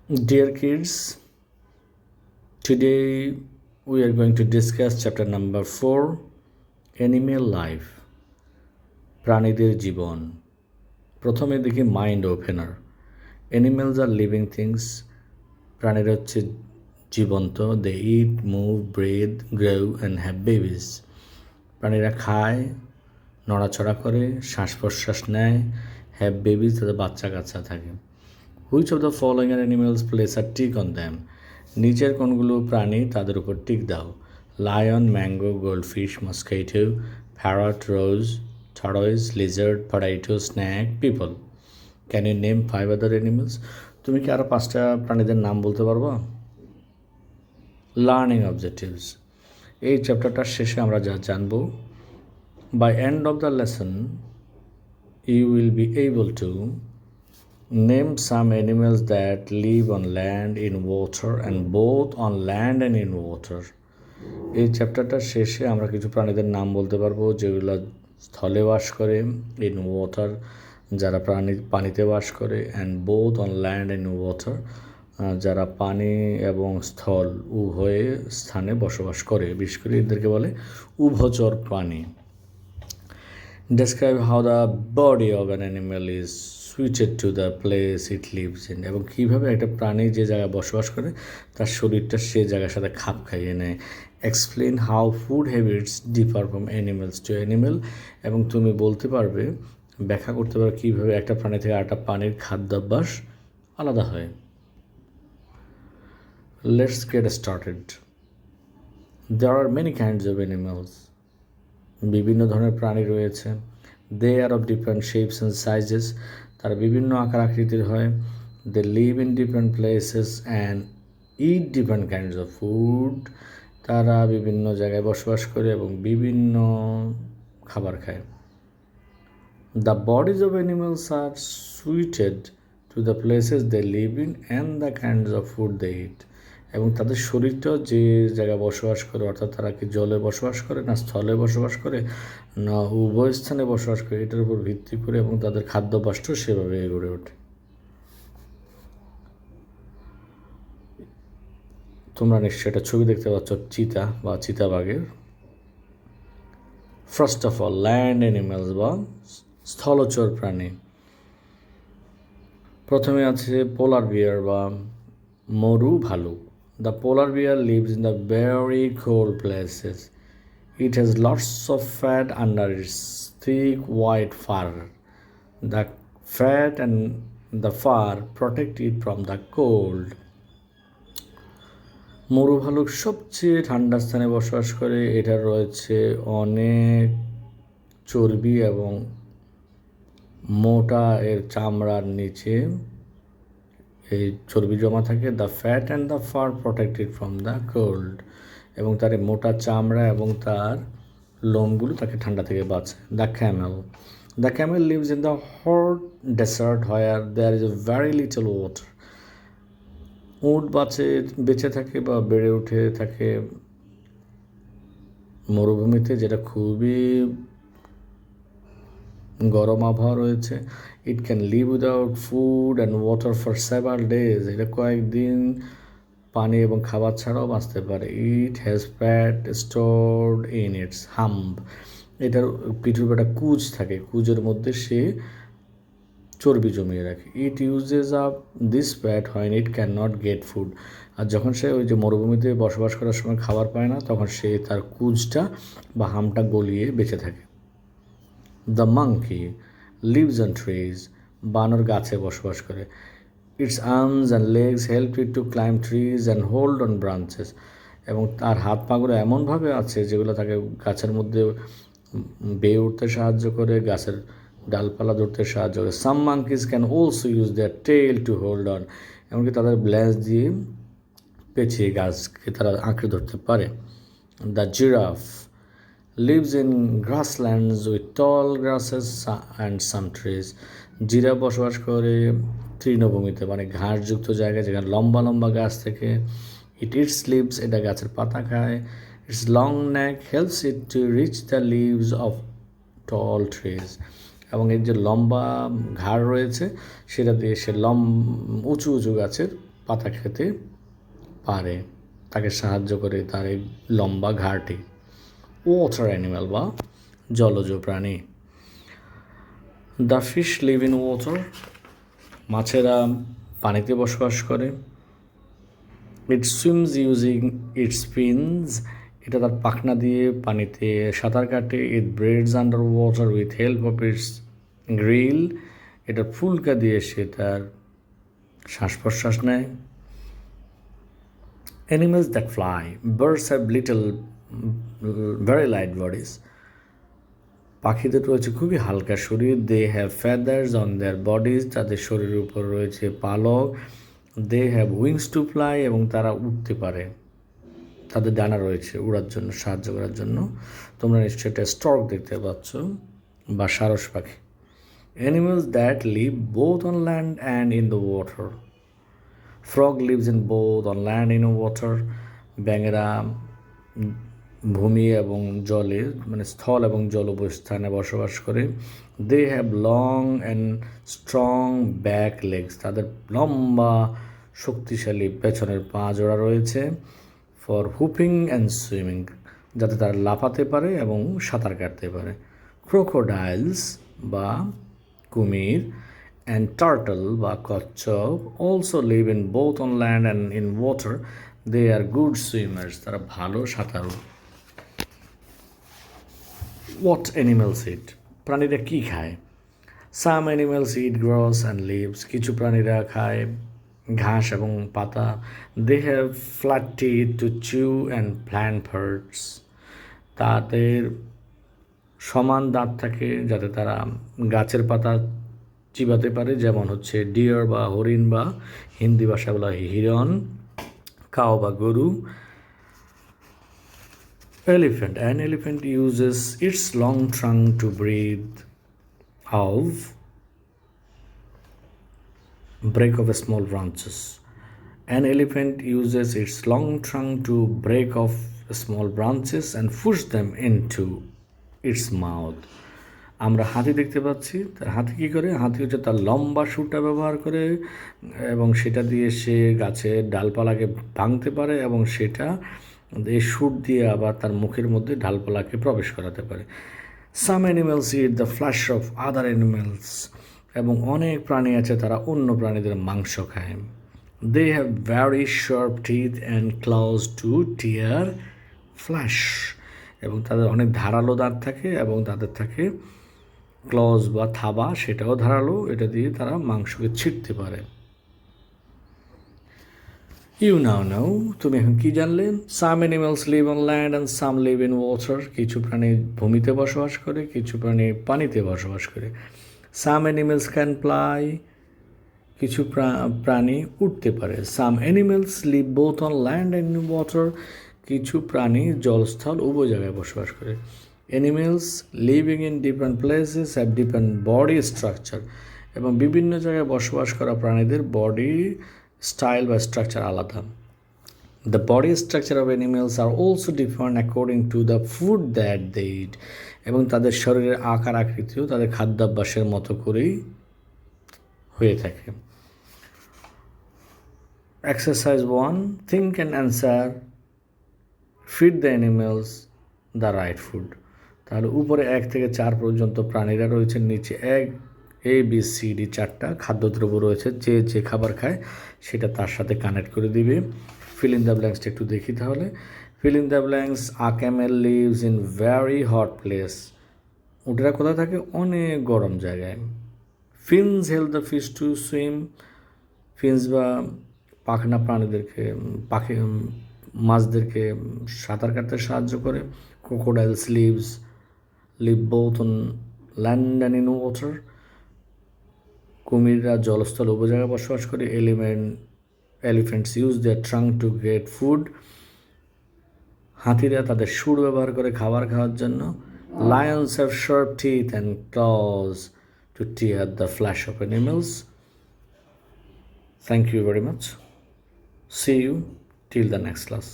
Dear kids, today we are going to discuss chapter number 4, Animal Life, প্রাণীদের জীবন। প্রথমে দেখি mind opener. Animals are living things, প্রাণীরা হচ্ছে জীবন্ত। They eat, move, breathe, grow and have babies. প্রাণীরা খায়, নড়াচড়া করে, শ্বাস প্রশ্বাস নেয়, হ্যাভ বেবিজ, তাদের বাচ্চা কাচ্চা থাকে। Which of the following animals place are tick on them? নিচের কোনগুলো প্রাণী তাদের উপর টিক দাও? Lion, mango, goldfish, mosquito, parrot, rose, tortoise, lizard, potato, snake, people. Can you name 5 other animals? তুমি কি আরও 5টা প্রাণীদের নাম বলতে পারবো? Learning objectives. এই চ্যাপ্টারটার শেষে আমরা যা জানবো, by end of the lesson you will be able to name some animals that live on land, in water, and both on land and in water. এই চ্যাপ্টারটার শেষে আমরা কিছু প্রাণীদের নাম বলতে পারবো যেগুলো স্থলে বাস করে, ইন ওয়াটার, যারা পানিতে বাস করে, and both on land and water, যারা পানি এবং স্থল উভয় স্থানে বসবাস করে। বিশেষ করে এদেরকে বলে উভচর প্রাণী। Describe how the body of an animal is suited to the place it lives in. এবং কীভাবে একটা প্রাণী যে জায়গায় বসবাস করে তার শরীরটা সে জায়গার সাথে খাপ খাইয়ে নেয়। Explain how food habits differ from animals to animal. এবং তুমি বলতে পারবে, ব্যাখ্যা করতে পারবে কীভাবে একটা প্রাণী থেকে আরেকটা প্রাণীর খাদ্যাভ্যাস আলাদা হয়। Let's get started. There are many kinds of animals. বিভিন্ন ধরনের প্রাণী রয়েছে। They are of different shapes and sizes. তারা বিভিন্ন আকার আকৃতির হয়। They live in different places and eat different kinds of food. তারা বিভিন্ন জায়গায় বসবাস করে এবং বিভিন্ন খাবার খায়। The bodies of animals are suited to the places they live in and the kinds of food they eat. এবং তাদের শরীরটাও যে জায়গায় বসবাস করে, অর্থাৎ তারা কি জলে বসবাস করে না স্থলে বসবাস করে না উভয় স্থানে বসবাস করে, এটার উপর ভিত্তি করে এবং তাদের খাদ্যাভ্যাসটাও সেভাবে গড়ে ওঠে। তোমরা নিশ্চয়ই একটা ছবি দেখতে পাচ্ছ চিতা বা চিতাবাঘের। First of all land animals বা স্থলচর প্রাণী। প্রথমে আছে পোলার বিয়ার বা মরু ভালুক। The polar bear lives in the very cold places. It has lots of fat under its thick white fur. The fat and the fur protect it from the cold. মরু ভালুক সবচেয়ে ঠান্ডা স্থানে বসবাস করে। এটার রয়েছে অনেক চর্বি এবং মোটা এর চামড়ার নিচে এই চর্বি জমা থাকে। The fat and the fur protected from the cold. এবং তার মোটা চামড়া এবং তার লোমগুলো তাকে ঠান্ডা থেকে বাঁচে। The camel lives in the hot desert where there is a very little water. উট বেঁচে থাকে বা বেড়ে উঠে থাকে মরুভূমিতে, যেটা খুবই গরম আবহাওয়া রয়েছে। It can live without food and water for several days. এটা কয়েকদিন পানি এবং খাবার ছাড়াও বাঁচতে পারে। It has fat stored in it's hump. এটার পিঠের একটা কুজ থাকে, কুজের মধ্যে সে চর্বি জমিয়ে রাখে। It uses up this fat when it can not get food. আর যখন সে ওই যে মরুভূমিতে বসবাস করার সময় খাবার পায় না, তখন সে তার কুজটা বা হামটা গলিয়ে বেঁচে থাকে। The monkey leaves on trees. বানর গাছে বসবাস করে। It's arms and legs help it to climb trees and hold on branches. এবং তার হাত পাগুলো এমনভাবে আছে যেগুলো তাকে গাছের মধ্যে বেয়ে উঠতে সাহায্য করে, গাছের ডালপালা ধরতে সাহায্য করে। Some monkeys can also use their tail to hold on. এমনকি তাদের ব্ল্যাস দিয়ে পেঁচিয়ে গাছকে তারা আঁকড়ে ধরতে পারে। The giraffe lives in grasslands with tall grasses and some trees. Giraffe বসবাস করে তৃণভূমিতে, মানে ঘাসযুক্ত জায়গায় যেখানে লম্বা লম্বা গাছ থেকে। ইট ইটস লিভস, এটা গাছের পাতা খায়। Its long neck helps it to reach the leaves of tall trees. এবং এর যে লম্বা ঘাড় রয়েছে সেটা দিয়ে সে উঁচু উঁচু গাছের পাতা খেতে পারে, তাকে সাহায্য করে তার এই লম্বা ঘাড়টি। ওয়াটার অ্যানিম্যাল বা জলজ প্রাণী। The fish live in water, মাছেরা পানিতে বসবাস করে। It swims using its fins, এটা তার পাখনা দিয়ে পানিতে সাঁতার কাটে। It breathes under water with help of its গ্রিল, এটা ফুলকা দিয়ে সে তার শ্বাস প্রশ্বাস নেয়। Animals that fly. Birds have little, very light bodies. পাখিদের রয়েছে খুবই হালকা শরীর। They have feathers on their bodies, তাদের শরীরের উপর রয়েছে পালক। They have wings to fly, এবং তারা উঠতে পারে, তাদের ডানা রয়েছে উড়ার জন্য, সাহায্য করার জন্য। তোমরা নিশ্চয়ই একটা স্টর্ক দেখতে পাচ্ছ বা সারস পাখি। Animals that live both on land and in the water. Frog lives in both on land in water, ব্যাঙেরা ভূমি এবং জলে মানে স্থল এবং জলজ স্থানে বসবাস করে। They have long and strong back legs, তাদের লম্বা শক্তিশালী পেছনের পা জোড়া রয়েছে। ফর হুপিং অ্যান্ড সুইমিং, যাতে তারা লাফাতে পারে এবং সাঁতার কাটতে পারে। ক্রোকোডাইলস বা কুমির and turtle বা কচ্ছপ also live in both on land and in water. They are good swimmers, তারা ভালো সাঁতারু। What animals eat? প্রাণীরা কি খায়? Some animals eat grass and leaves, কিছু প্রাণীরা খায় ঘাস এবং পাতা। They have flat teeth to chew and plant parts, তাদের সমান দাঁত থাকে যাতে তারা গাছের পাতা চিবাতে পারে, যেমন হচ্ছে ডিয়ার বা হরিণ বা হিন্দি ভাষা বলা হিরণ, কাউ বা গরু। Elephant, an elephant uses its long trunk to breathe off break of small branches. An elephant uses its long trunk to break off small branches and push them into its mouth. আমরা হাতি দেখতে পাচ্ছি, তার হাতি কী করে? হাতি হচ্ছে তার লম্বা সুরটা ব্যবহার করে এবং সেটা দিয়ে সে গাছের ডালপালাকে ভাঙতে পারে এবং সেটা এই সুর দিয়ে আবার তার মুখের মধ্যে ডালপালাকে প্রবেশ করাতে পারে। Some animals eat the flesh of other animals, এবং অনেক প্রাণী আছে তারা অন্য প্রাণীদের মাংস খায়। They have very sharp teeth and claws to tear flesh, এবং তাদের অনেক ধারালো দাঁত থাকে এবং তাদের থাকে ক্লজ বা থাবা, সেটাও ধারালো, এটা দিয়ে তারা মাংসকে ছিঁড়তে পারে। ইউ নাও নাও, তুমি এখন কি জানলে? Some animals live on land and some live in water, কিছু প্রাণী ভূমিতে বসবাস করে, কিছু প্রাণী পানিতে বসবাস করে। সাম অ্যানিমেলস ক্যান ফ্লাই, কিছু প্রাণী উঠতে পারে। Some animals live both on land and in water, কিছু প্রাণী জলস্থল উভয় জায়গায় বসবাস করে। Animals living in different places have different body structure, এবং বিভিন্ন জায়গায় বসবাস করা প্রাণীদের বডি স্টাইল বা স্ট্রাকচার আলাদা। The body structure of animals are also different according to the food that they eat, এবং তাদের শরীরের আকার আকৃতিও তাদের খাদ্যাভ্যাসের মতো করেই হয়ে থাকে। Exercise 1, think and answer, feed the animals the right food. তাহলে উপরে 1 থেকে 4 পর্যন্ত প্রাণীরা রয়েছে, নিচে ABCD 4টা খাদ্যদ্রব্য রয়েছে, যে যে খাবার খায় সেটা তার সাথে কানেক্ট করে দিবে। ফিল ইন দ্য ব্ল্যাঙ্কসটা একটু দেখি তাহলে। Fill in the blanks, a camel lives in very hot place, উটেরা কোথায় থাকে? অনেক গরম জায়গায়। Fins help the fish to swim, fins বা পাখনা প্রাণীদেরকে মাছদেরকে সাঁতার কাটতে সাহায্য করে। Crocodiles live both on land and in water, কুমিররা জলস্থল উভয় জায়গায় বসবাস করে। Elephants use their trunk to get food, হাতিরা তাদের সুর ব্যবহার করে খাবার খাওয়ার জন্য। Lions have sharp teeth and clause to tear the flesh of animals. Thank you very much. See you till the next class.